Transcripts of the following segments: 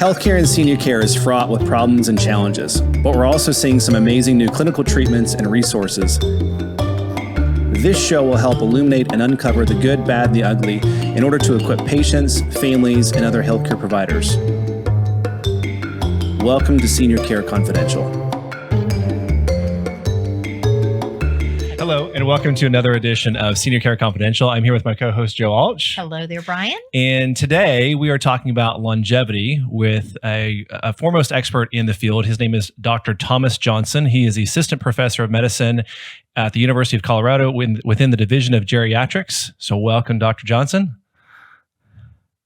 Healthcare and senior care is fraught with problems and challenges, but we're also seeing some amazing new clinical treatments and resources. This show will help illuminate and uncover the good, bad, the ugly in order to equip patients, families, and other healthcare providers. Welcome to Senior Care Confidential. Hello, and welcome to another edition of Senior Care Confidential. I'm here with my co-host, Joe Alch. Hello there, Brian. And today we are talking about longevity with a foremost expert in the field. His name is Dr. Thomas Johnson. He is the Assistant Professor of Medicine at the University of Colorado within the Division of Geriatrics. So welcome, Dr. Johnson.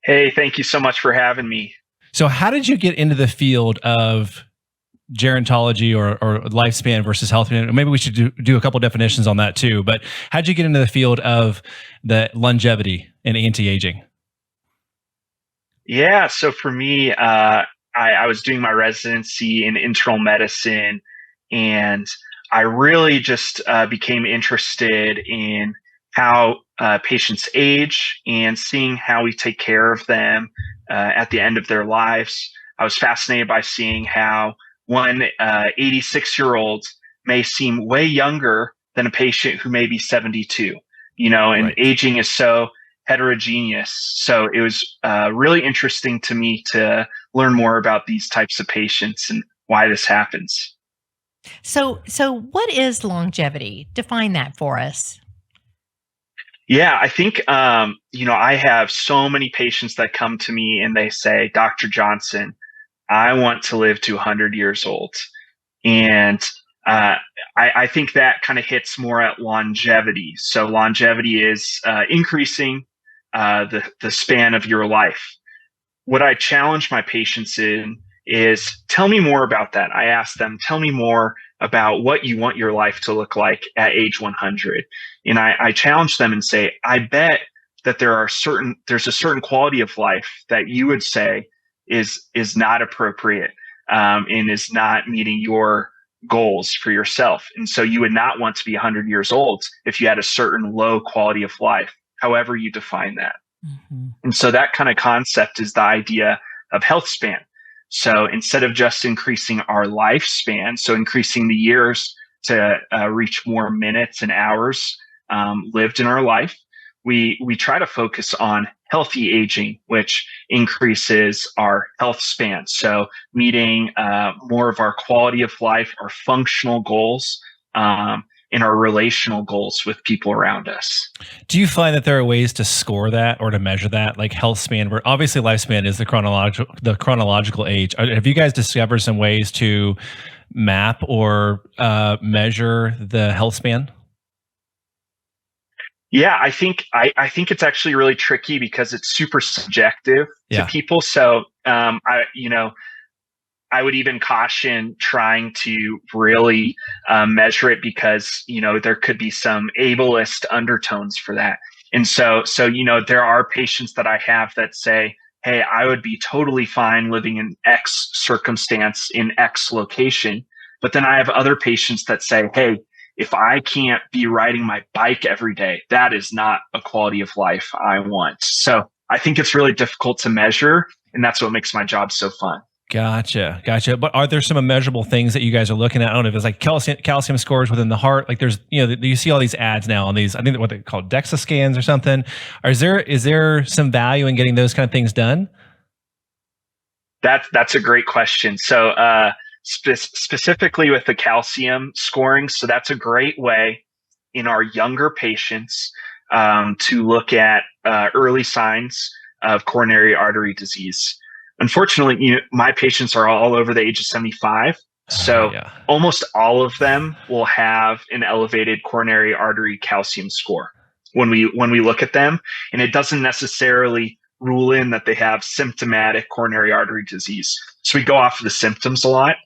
Hey, thank you so much for having me. So how did you get into the field of gerontology or lifespan versus healthspan? Maybe we should do a couple definitions on that too. But how'd you get into the field of the longevity and anti-aging? Yeah, so for me, I was doing my residency in internal medicine, and I really just became interested in how patients age and seeing how we take care of them at the end of their lives. I was fascinated by seeing how one 86-year-old may seem way younger than a patient who may be 72, and Right. Aging is so heterogeneous. So it was really interesting to me to learn more about these types of patients and why this happens. So what is longevity? Define that for us. Yeah, I think, I have so many patients that come to me and they say, Dr. Johnson, I want to live to 100 years old. And I think that kind of hits more at longevity. So longevity is increasing the span of your life. What I challenge my patients in is tell me more about that. I ask them, tell me more about what you want your life to look like at age 100. And I challenge them and say, I bet that there's a certain quality of life that you would say is not appropriate and is not meeting your goals for yourself. And so you would not want to be 100 years old if you had a certain low quality of life, however you define that. Mm-hmm. And so that kind of concept is the idea of Healthspan. So instead of just increasing our lifespan, so increasing the years to reach more minutes and hours lived in our life, we try to focus on healthy aging, which increases our health span. So meeting more of our quality of life, our functional goals, and our relational goals with people around us. Do you find that there are ways to score that or to measure that, like health span? Where obviously lifespan is the chronological age. Have you guys discovered some ways to map or measure the health span? Yeah, I think it's actually really tricky because it's super subjective to people. So I would even caution trying to really measure it because there could be some ableist undertones for that. And so there are patients that I have that say, hey, I would be totally fine living in X circumstance in X location. But then I have other patients that say, hey, if I can't be riding my bike every day, that is not a quality of life I want. So I think it's really difficult to measure, and that's what makes my job so fun. Gotcha. But are there some immeasurable things that you guys are looking at? I don't know if it's like calcium scores within the heart. Like there's, you see all these ads now on these, I think what they call DEXA scans or something. Is there some value in getting those kind of things done? That's a great question. So, specifically with the calcium scoring. So that's a great way in our younger patients to look at early signs of coronary artery disease. Unfortunately, my patients are all over the age of 75. So almost all of them will have an elevated coronary artery calcium score when we look at them. And it doesn't necessarily rule in that they have symptomatic coronary artery disease. So we go off of the symptoms a lot.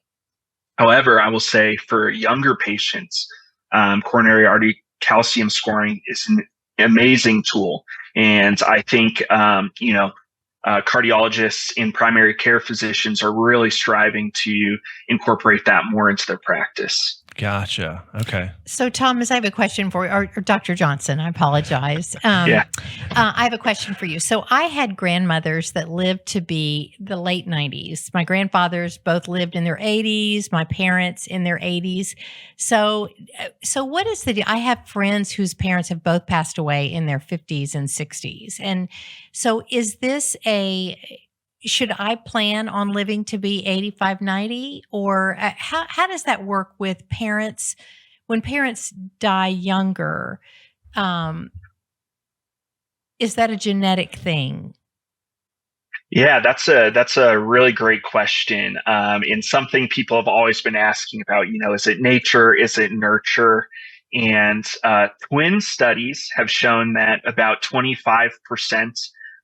However, I will say for younger patients, coronary artery calcium scoring is an amazing tool. And I think, cardiologists and primary care physicians are really striving to incorporate that more into their practice. Gotcha. Okay. So, Thomas, I have a question for you, or Dr. Johnson. I apologize. Yeah. I have a question for you. So, I had grandmothers that lived to be the late 90s. My grandfathers both lived in their 80s. My parents in their 80s. So what is the deal? I have friends whose parents have both passed away in their 50s and 60s. And so, is this should I plan on living to be 85, 90? Or how does that work with parents? When parents die younger, is that a genetic thing? Yeah, that's a really great question, and something people have always been asking about. Is it nature? Is it nurture? And twin studies have shown that about 25%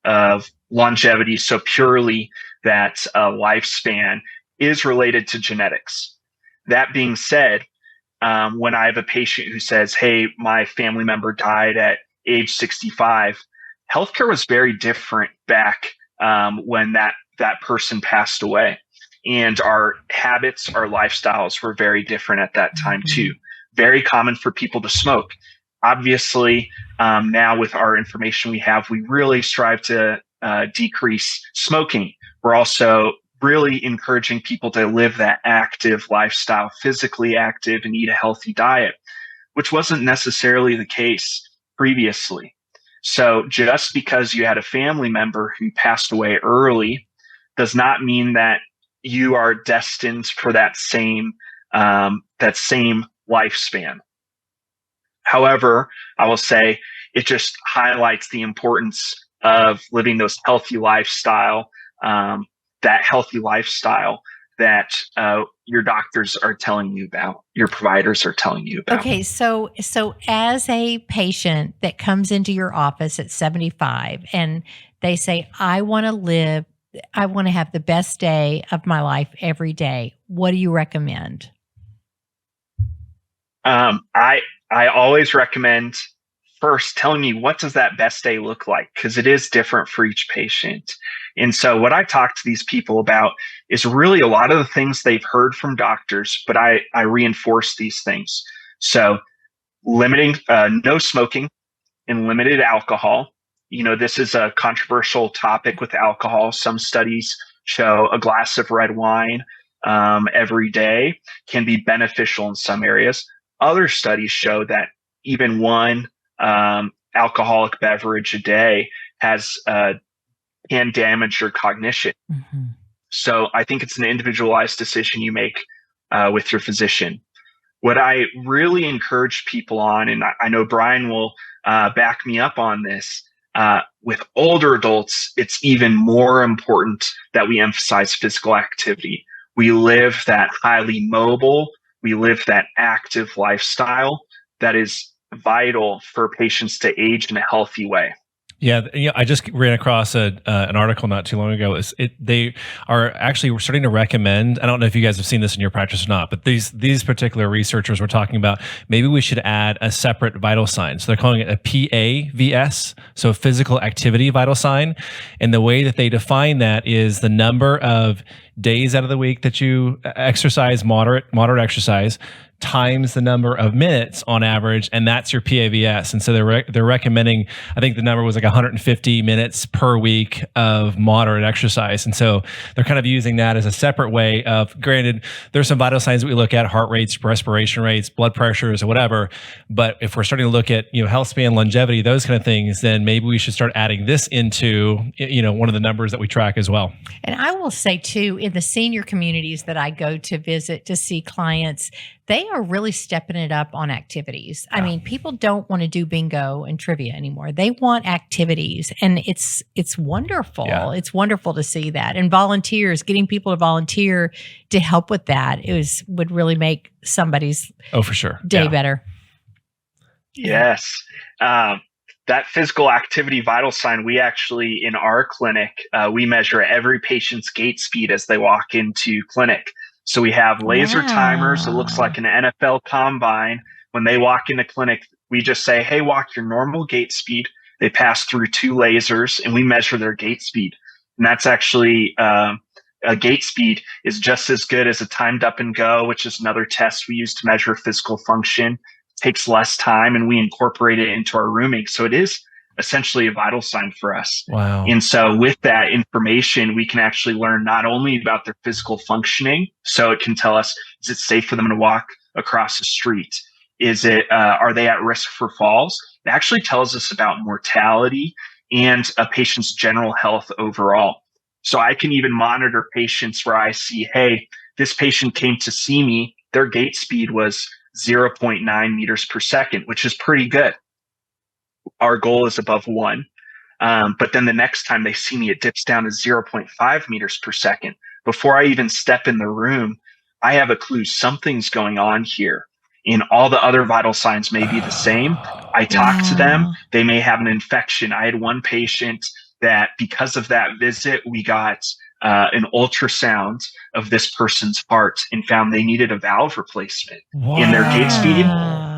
of longevity, so purely that lifespan, is related to genetics. That being said, when I have a patient who says, "Hey, my family member died at age 65," healthcare was very different back when that person passed away, and our habits, our lifestyles were very different at that time too. Very common for people to smoke. Obviously, now with our information we have, we really strive to decrease smoking. We're also really encouraging people to live that active lifestyle, physically active, and eat a healthy diet, which wasn't necessarily the case previously. So just because you had a family member who passed away early does not mean that you are destined for that same lifespan. However, I will say it just highlights the importance of living those healthy lifestyle, that healthy lifestyle that your doctors are telling you about, your providers are telling you about. Okay, so as a patient that comes into your office at 75 and they say, I want to have the best day of my life every day, what do you recommend? I always recommend first telling me, what does that best day look like? Because it is different for each patient. And so what I talk to these people about is really a lot of the things they've heard from doctors, but I reinforce these things. So limiting, no smoking and limited alcohol. This is a controversial topic with alcohol. Some studies show a glass of red wine every day can be beneficial in some areas. Other studies show that even one alcoholic beverage a day can damage your cognition. Mm-hmm. So I think it's an individualized decision you make with your physician. What I really encourage people on, and I know Brian will back me up on this, with older adults, it's even more important that we emphasize physical activity. We live that highly mobile, we live that active lifestyle that is vital for patients to age in a healthy way. Yeah, I just ran across an article not too long ago. They are actually starting to recommend. I don't know if you guys have seen this in your practice or not, but these particular researchers were talking about maybe we should add a separate vital sign. So they're calling it a PAVS, so physical activity vital sign. And the way that they define that is the number of days out of the week that you exercise, moderate exercise, times the number of minutes on average, and that's your PAVS. And so they're recommending, I think the number was like 150 minutes per week of moderate exercise. And so they're kind of using that as a separate way of, granted, there's some vital signs that we look at, heart rates, respiration rates, blood pressures, or whatever. But if we're starting to look at, health span, longevity, those kind of things, then maybe we should start adding this into, one of the numbers that we track as well. And I will say too, in the senior communities that I go to visit to see clients, they are really stepping it up on activities. I mean, people don't want to do bingo and trivia anymore. They want activities, and it's wonderful. Yeah. It's wonderful to see that. And volunteers, getting people to volunteer to help with that would really make somebody's for sure day better. Yes. That physical activity vital sign, we actually, in our clinic, we measure every patient's gait speed as they walk into clinic. So we have laser timers. It looks like an NFL combine. When they walk into clinic, we just say, hey, walk your normal gait speed. They pass through 2 lasers and we measure their gait speed. And that's actually a a gait speed is just as good as a timed up and go, which is another test we use to measure physical function. It takes less time, and we incorporate it into our rooming. So it is essentially a vital sign for us. Wow. And so with that information, we can actually learn not only about their physical functioning, so it can tell us, is it safe for them to walk across the street? Are they at risk for falls? It actually tells us about mortality and a patient's general health overall. So I can even monitor patients where I see, hey, this patient came to see me, their gait speed was 0.9 meters per second, which is pretty good. Our goal is above 1. But then the next time they see me, it dips down to 0.5 meters per second. Before I even step in the room, I have a clue something's going on here. And all the other vital signs may be the same. I talk to them. They may have an infection. I had one patient that because of that visit, we got an ultrasound of this person's heart and found they needed a valve replacement. In their gait speed,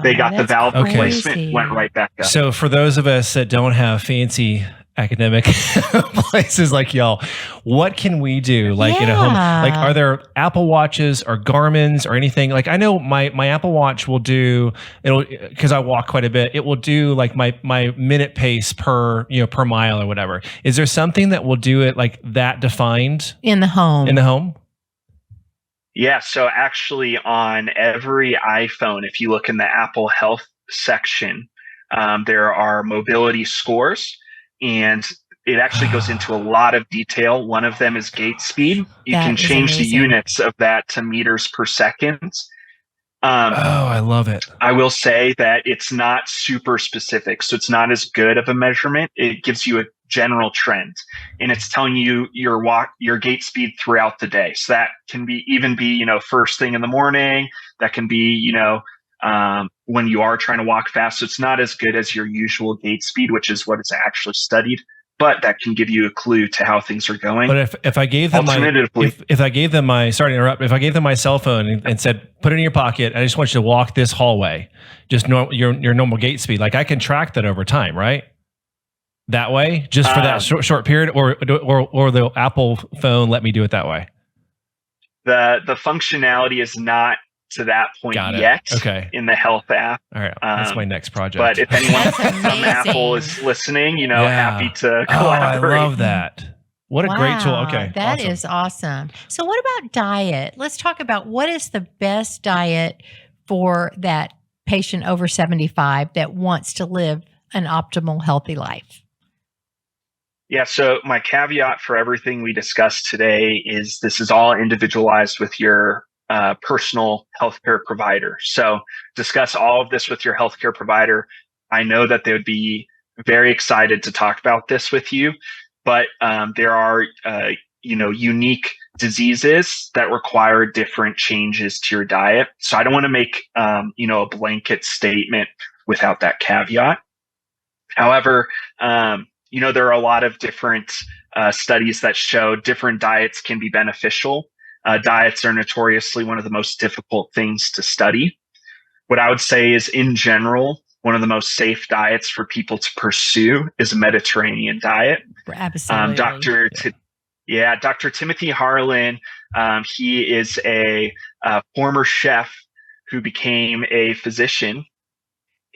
they got the valve replacement, went right back up. So for those of us that don't have fancy academic places like y'all, what can we do? Like in a home, like are there Apple Watches or Garmin's or anything? Like I know my Apple Watch will do, because I walk quite a bit, it will do like my minute pace per mile or whatever. Is there something that will do it like that defined in the home? Yeah, so actually on every iPhone, if you look in the Apple Health section, there are mobility scores, and it actually goes into a lot of detail. One of them is gait speed. You can change the units of that to meters per second. I love it. I will say that it's not super specific, so it's not as good of a measurement. It gives you a general trend, and it's telling you your gait speed throughout the day. So that can be first thing in the morning. That can be when you are trying to walk fast. So it's not as good as your usual gait speed, which is what is actually studied. But that can give you a clue to how things are going. But if I gave them if I gave them my if I gave them my cell phone and said, put it in your pocket, I just want you to walk this hallway, just your normal gait speed. Like I can track that over time, right? That way, just for that short period, or the Apple phone let me do it that way. The functionality is not to that point yet. Okay. In the health app. All right, that's my next project. But if anyone from Apple is listening, happy to collaborate. I love that. What a great tool. Okay, that is awesome. So what about diet? Let's talk about what is the best diet for that patient over 75 that wants to live an optimal, healthy life. Yeah, so my caveat for everything we discussed today is this is all individualized with your personal healthcare provider. So discuss all of this with your healthcare provider. I know that they would be very excited to talk about this with you, but there are unique diseases that require different changes to your diet. So I don't want to make a blanket statement without that caveat. However, there are a lot of different studies that show different diets can be beneficial. Diets are notoriously one of the most difficult things to study. What I would say is, in general, one of the most safe diets for people to pursue is a Mediterranean diet. Absolutely. Dr. Timothy Harlan, he is a former chef who became a physician,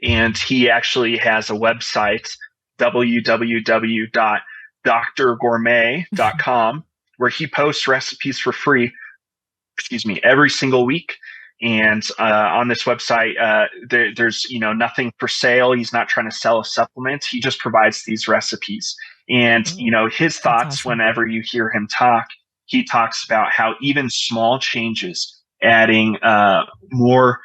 and he actually has a website, www.drgourmet.com, where he posts recipes for free, every single week. And on this website, there's nothing for sale. He's not trying to sell a supplement. He just provides these recipes. And his thoughts, awesome. Whenever you hear him talk, he talks about how even small changes, adding more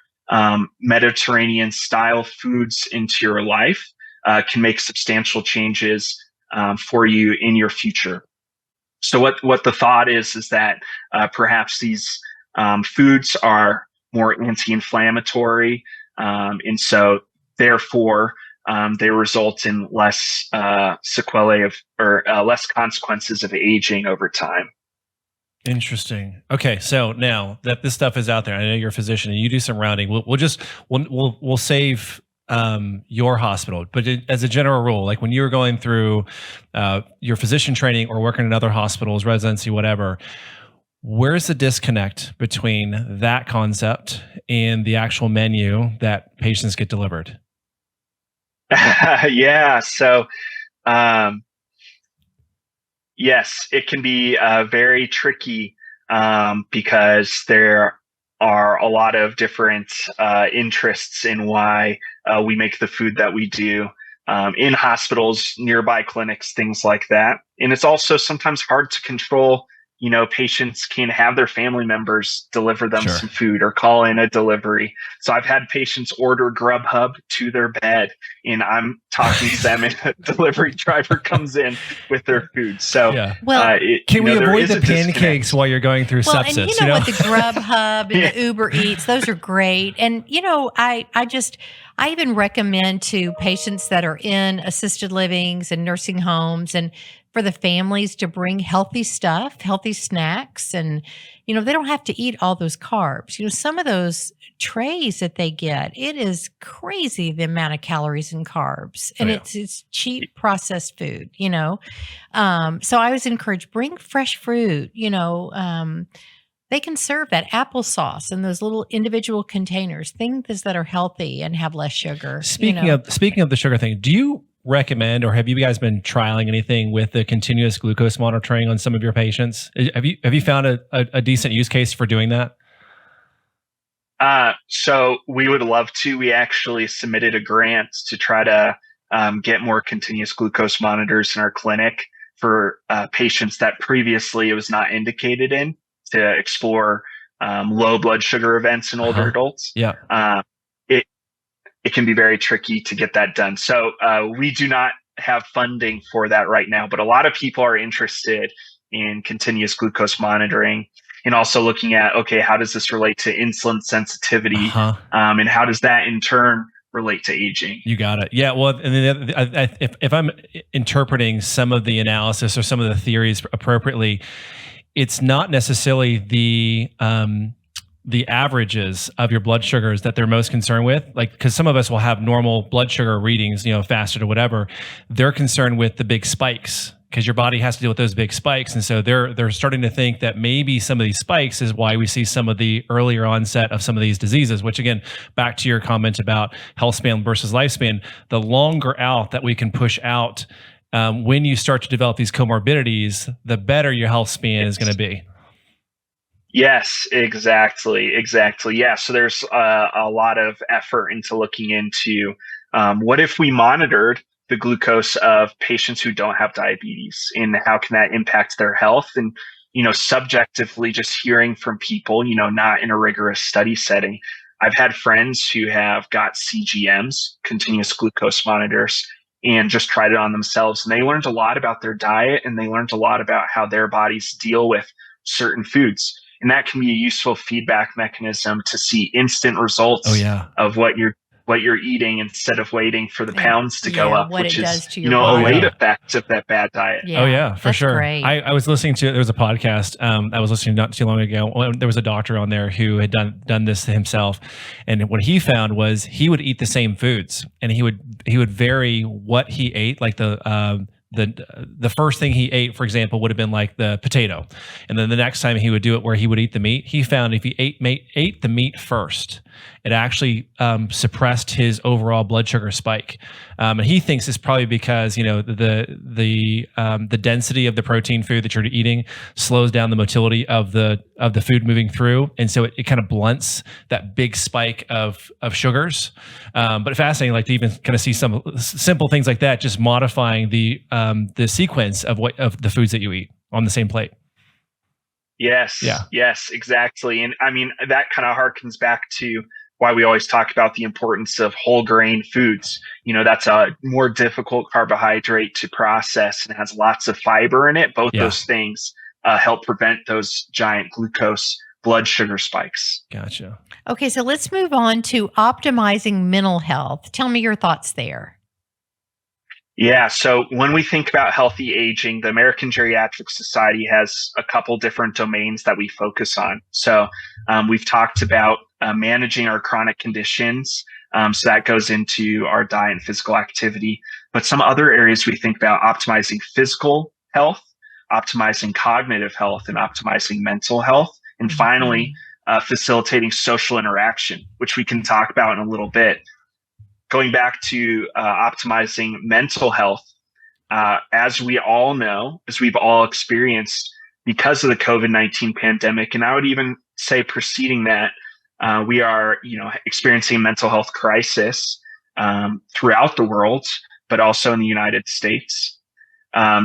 Mediterranean style foods into your life, can make substantial changes for you in your future. So what the thought is that perhaps these foods are more anti-inflammatory, and so therefore they result in less sequelae or less consequences of aging over time. Interesting. Okay, so now that this stuff is out there, I know you're a physician and you do some rounding. We'll save your hospital, but as a general rule, like when you were going through your physician training or working in other hospitals, residency, whatever, Where's the disconnect between that concept and the actual menu that patients get delivered? Yeah. So, um, yes, it can be very tricky because there are a lot of different interests in why we make the food that we do in hospitals, nearby clinics, things like that. And it's also sometimes hard to control. Patients can have their family members deliver them Sure. some food or call in a delivery. So I've had patients order Grubhub to their bed, and I'm talking to them, and a delivery driver comes in with their food. So, Yeah. Well, Can we there avoid is the a disconnect. pancakes while you're going through well, sepsis? and what, the Grubhub and the Uber Eats, those are great. And I even recommend to patients that are in assisted livings and nursing homes, and for the families to bring healthy stuff, healthy snacks, and they don't have to eat all those carbs. Some of those trays that they get, it is crazy the amount of calories and carbs, and it's cheap processed food. So I always encourage, bring fresh fruit. They can serve that applesauce in those little individual containers, things that are healthy and have less sugar. Speaking of the sugar thing, do you recommend, or have you guys been trialing anything with the continuous glucose monitoring on some of your patients? Have you found a decent use case for doing that? So we would love to. We actually submitted a grant to try to get more continuous glucose monitors in our clinic for patients that previously it was not indicated in, to explore low blood sugar events in older adults. Yeah. It can be very tricky to get that done. So we do not have funding for that right now, but a lot of people are interested in continuous glucose monitoring, and also looking at, okay, how does this relate to insulin sensitivity? And how does that in turn relate to aging? You got it. Yeah. Well, and then if I'm interpreting some of the analysis or some of the theories appropriately, it's not necessarily the averages of your blood sugars that they're most concerned with, like, because some of us will have normal blood sugar readings, fasted or whatever. They're concerned with the big spikes, because your body has to deal with those big spikes. And so they're starting to think that maybe some of these spikes is why we see some of the earlier onset of some of these diseases, which, again, back to your comment about health span versus lifespan, the longer out that we can push out, when you start to develop these comorbidities, the better your health span is going to be. Yes, exactly. Yeah. So there's a lot of effort into looking into what if we monitored the glucose of patients who don't have diabetes, and how can that impact their health? And, subjectively, just hearing from people, not in a rigorous study setting. I've had friends who have got CGMs, continuous glucose monitors, and just tried it on themselves. And they learned a lot about their diet, and they learned a lot about how their bodies deal with certain foods. And that can be a useful feedback mechanism to see instant results of what you're eating, instead of waiting for the pounds to go up, what which it is, does to your body. a late effect of that bad diet. Yeah, for that's sure. Great. I was listening to, there was a podcast I was listening not too long ago. There was a doctor on there who had done this himself, and what he found was he would eat the same foods, and he would vary what he ate, like the first thing he ate, for example, would have been like the potato, and then the next time he would do it where he would eat the meat. He found if he ate the meat first, it actually suppressed his overall blood sugar spike, and he thinks it's probably because the density of the protein food that you're eating slows down the motility of the food moving through, and so it kind of blunts that big spike of sugars. But fascinating, like, to even kind of see some simple things like that, just modifying the sequence of the foods that you eat on the same plate. Yes. Yes, exactly. And I mean, that kind of harkens back to why we always talk about the importance of whole grain foods. That's a more difficult carbohydrate to process and has lots of fiber in it. Both those things help prevent those giant glucose blood sugar spikes. Gotcha. Okay, so let's move on to optimizing mental health. Tell me your thoughts there. Yeah. So when we think about healthy aging, the American Geriatric Society has a couple different domains that we focus on. So we've talked about managing our chronic conditions. So that goes into our diet and physical activity. But some other areas we think about: optimizing physical health, optimizing cognitive health and optimizing mental health. And finally, facilitating social interaction, which we can talk about in a little bit. Going back to optimizing mental health, as we all know, as we've all experienced because of the COVID-19 pandemic, and I would even say preceding that, we are, experiencing a mental health crisis throughout the world, but also in the United States.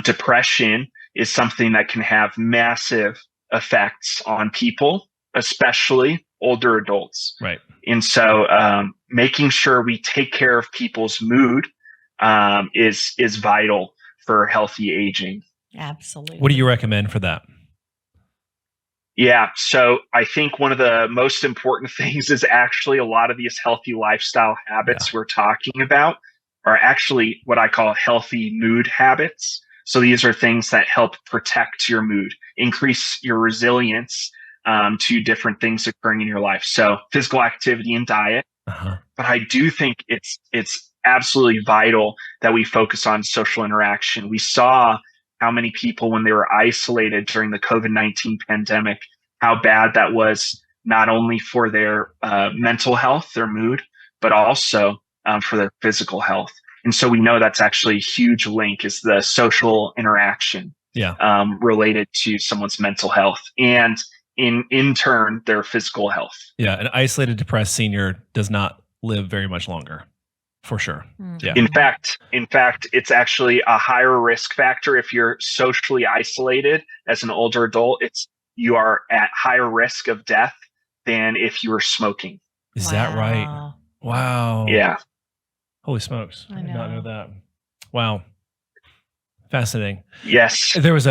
Depression is something that can have massive effects on people, especially older adults. Right. And so making sure we take care of people's mood is vital for healthy aging. Absolutely. What do you recommend for that? Yeah. So I think one of the most important things is actually a lot of these healthy lifestyle habits we're talking about are actually what I call healthy mood habits. So these are things that help protect your mood, increase your resilience to different things occurring in your life. So physical activity and diet. But I do think it's absolutely vital that we focus on social interaction. We saw how many people, when they were isolated during the COVID-19 pandemic, how bad that was, not only for their mental health, their mood, but also for their physical health. And so we know that's actually a huge link, is the social interaction related to someone's mental health and in turn, their physical health. Yeah. An isolated, depressed senior does not live very much longer. For sure. Yeah. In fact, it's actually a higher risk factor if you're socially isolated as an older adult. You are at higher risk of death than if you were smoking. Is that right? Wow. Yeah. Holy smokes. I did not know that. Wow. Fascinating. Yes. There was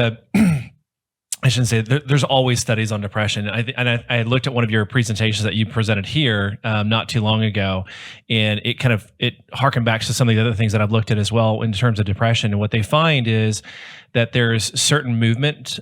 I shouldn't say there's always studies on depression. I looked at one of your presentations that you presented here not too long ago, and it harkened back to some of the other things that I've looked at as well in terms of depression. And what they find is that there's certain movement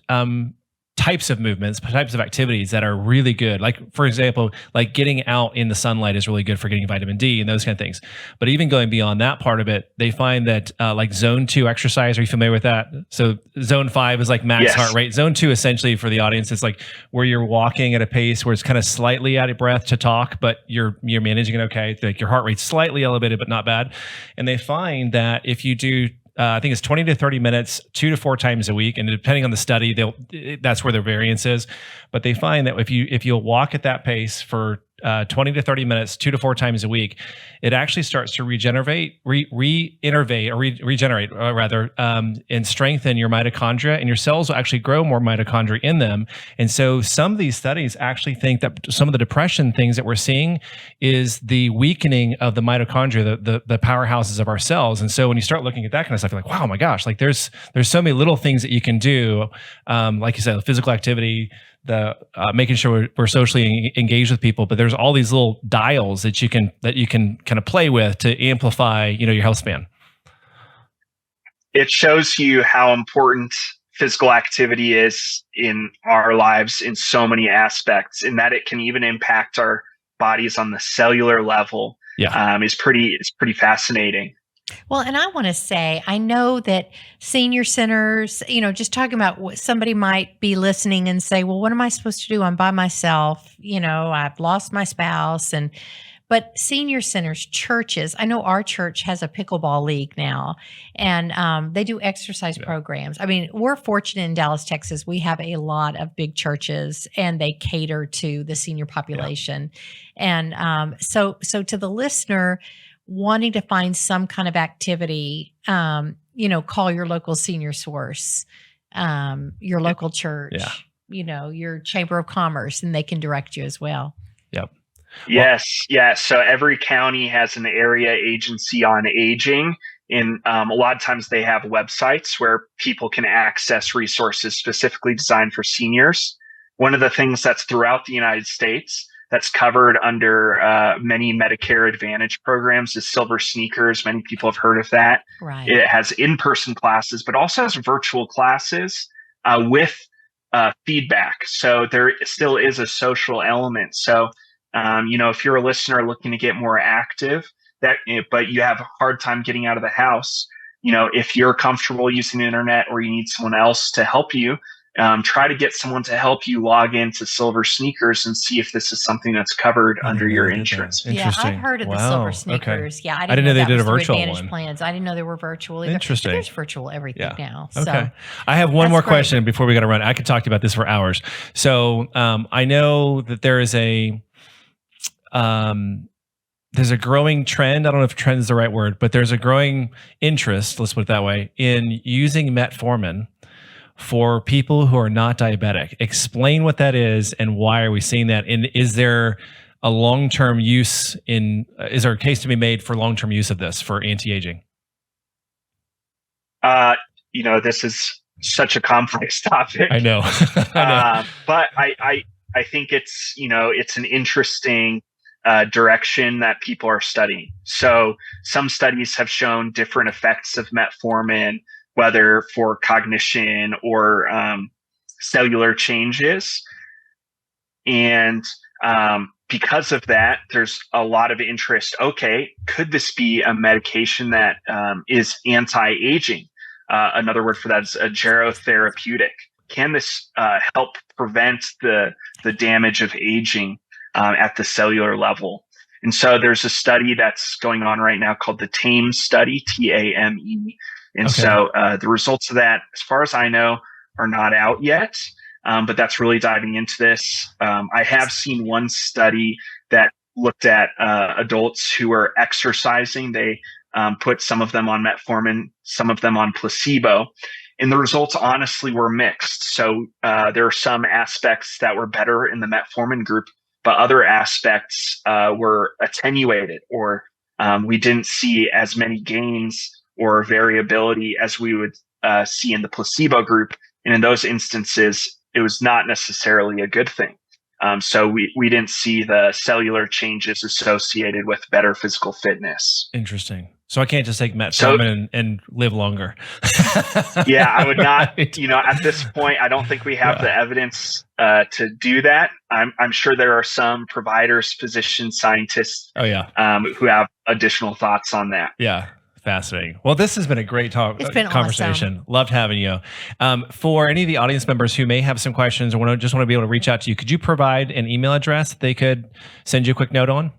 types of movements, types of activities that are really good. Like, for example, like getting out in the sunlight is really good for getting vitamin D and those kind of things. But even going beyond that part of it, they find that like zone 2 exercise, are you familiar with that? So zone 5 is like max heart rate. Zone 2, essentially for the audience, is like where you're walking at a pace where it's kind of slightly out of breath to talk, but you're managing it okay. Like your heart rate's slightly elevated, but not bad. And they find that if you do I think it's 20 to 30 minutes, 2 to 4 times a week. And depending on the study, that's where their variance is. But they find that if you'll walk at that pace for 20 to 30 minutes, 2 to 4 times a week, it actually starts to regenerate, and strengthen your mitochondria, and your cells will actually grow more mitochondria in them. And so some of these studies actually think that some of the depression things that we're seeing is the weakening of the mitochondria, the powerhouses of our cells. And so when you start looking at that kind of stuff, you're like, wow, my gosh, like there's so many little things that you can do. Like you said, physical activity, the making sure we're socially engaged with people, but there's all these little dials that you can kind of play with to amplify, your health span. It shows you how important physical activity is in our lives in so many aspects, and that it can even impact our bodies on the cellular level. Is pretty fascinating. Well, and I want to say, I know that senior centers, just talking about what somebody might be listening and say, well, what am I supposed to do? I'm by myself. I've lost my spouse. But senior centers, churches, I know our church has a pickleball league now, and they do exercise programs. I mean, we're fortunate in Dallas, Texas. We have a lot of big churches, and they cater to the senior population. And so to the listener wanting to find some kind of activity, call your local senior source, your local church, your chamber of commerce, and they can direct you as well. Yep. Yes. So every county has an area agency on aging. And a lot of times they have websites where people can access resources specifically designed for seniors. One of the things that's throughout the United States that's covered under many Medicare Advantage programs is Silver Sneakers. Many people have heard of that. Right. It has in-person classes, but also has virtual classes with feedback. So there still is a social element. So, if you're a listener looking to get more active, but you have a hard time getting out of the house, if you're comfortable using the internet or you need someone else to help you, try to get someone to help you log into Silver Sneakers and see if this is something that's covered under your insurance. Yeah, I've heard of the Silver Sneakers. Okay. Yeah, I didn't know they that did was a virtual through Advantage one. plans. I didn't know they were virtual either. Interesting. But there's virtual everything now. So. Okay. I have one more question before we got to run. I could talk to you about this for hours. So I know that there is there's a growing trend. I don't know if trend is the right word, but there's a growing interest, let's put it that way, in using metformin for people who are not diabetic. Explain what that is and why are we seeing that? And is there a long-term use is there a case to be made for long-term use of this for anti-aging? This is such a complex topic. I know. But I think it's an interesting direction that people are studying. So some studies have shown different effects of metformin, whether for cognition or cellular changes. And because of that, there's a lot of interest. Okay, could this be a medication that is anti-aging? Another word for that is a gerotherapeutic. Can this help prevent the damage of aging at the cellular level? And so there's a study that's going on right now called the TAME study, TAME. And so the results of that, as far as I know, are not out yet, but that's really diving into this. I have seen one study that looked at adults who were exercising. They put some of them on metformin, some of them on placebo, and the results honestly were mixed. So there are some aspects that were better in the metformin group, but other aspects were attenuated, or we didn't see as many gains or variability as we would see in the placebo group. And in those instances, it was not necessarily a good thing. So we didn't see the cellular changes associated with better physical fitness. Interesting. So I can't just take metformin and live longer. Yeah, I would not. At this point, I don't think we have the evidence to do that. I'm sure there are some providers, physicians, scientists, who have additional thoughts on that. Yeah. Fascinating. Well, this has been a great conversation. Awesome. Loved having you. For any of the audience members who may have some questions or just want to be able to reach out to you, could you provide an email address that they could send you a quick note on?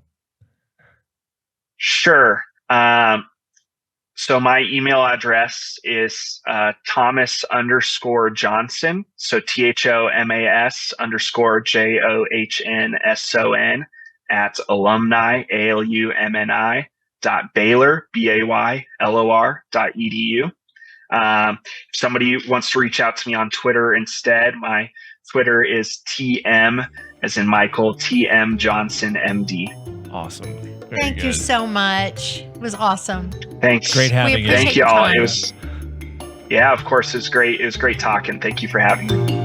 Sure. So my email address is Thomas_Johnson. So THOMAS_JOHNSON at alumni, ALUMNI. Baylor, BAYLOR.edu. If somebody wants to reach out to me on Twitter instead, my Twitter is TM as in Michael, TM Johnson MD. Awesome. Thank you so much. It was awesome. Thanks. Great having you. Thank you all. It was, of course, it was great. It was great talking. Thank you for having me.